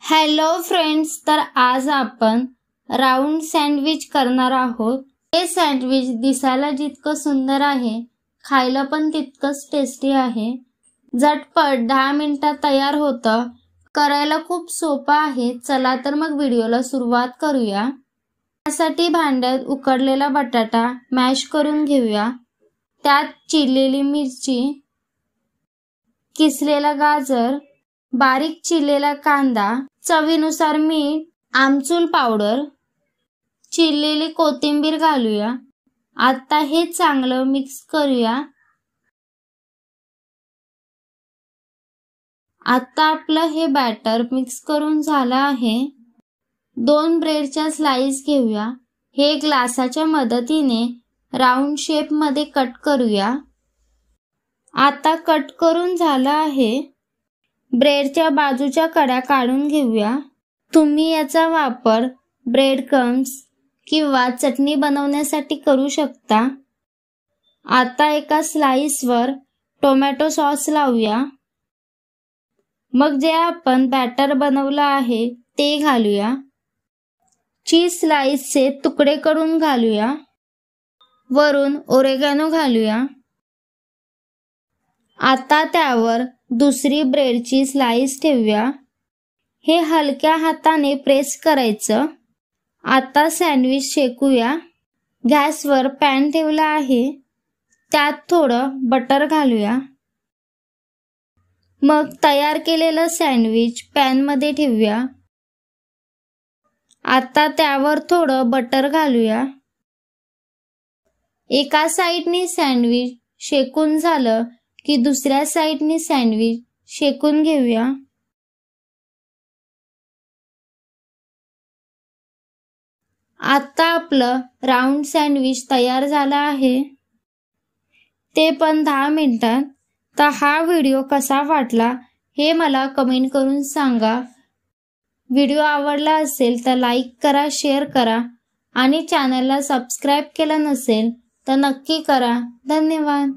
Hello friends, तर आज आपण राऊंड सँडविच करणार आहोत। हे सँडविच दिसायला जितकं सुंदर आहे, खायला पण तितकंच टेस्टी आहे। झटपट 10 मिनिटात तयार होतं, करायला खूप सोपं आहे। चला तर मग व्हिडिओला सुरुवात करूया। त्यासाठी भांड्यात उकडलेला बटाटा मॅश करून घेऊया। त्यात चिरलेली मिरची, किसलेला गाजर, बारीक चिरलेला कांदा, चवीनुसार मीठ, आमचूर पावडर, चिरलेली कोथिंबीर घालूया। आता हे चांगलं मिक्स करूया। आता आपलं हे बॅटर मिक्स करून झालं आहे। 2 ब्रेडच्या स्लाइस घेऊया। हे ग्लासाच्या मदतीने राऊंड शेप मध्ये कट करूया। आता कट करून झालं आहे। ब्रेडच्या बाजूच्या कड्या काढून घेऊया। तुम्ही याचा वापर ब्रेड क्रम्स किंवा चटणी बनवण्यासाठी करू शकता। आता एका स्लाइसवर टोमॅटो सॉस लावूया। मग जे आपण बॅटर बनवलं आहे ते घालूया। चीज स्लाइसचे तुकडे करून घालूया। वरून ओरेगानो घालूया। आता त्यावर दुसरी ब्रेडची स्लाइस ठेवूया। हे हलक्या हाताने प्रेस करायचं। आता सँडविच शेकूया। गॅसवर पॅन ठेवला आहे। त्यात थोडं बटर घालूया। मग तयार केलेलं सँडविच पॅनमध्ये ठेवूया। आता त्यावर थोडं बटर घालूया। एका साइडनी सँडविच शेकून झालं की दुसऱ्या साइडनी सँडविच शेकून घेऊया। आता आपलं राऊंड सँडविच तयार झालं आहे, ते पण 10 मिनिटात। तर हा व्हिडिओ कसा वाटला हे मला कमेंट करून सांगा। व्हिडिओ आवडला असेल तर लाईक करा, शेअर करा आणि चॅनलला सबस्क्राईब केलं नसेल तर नक्की करा। धन्यवाद।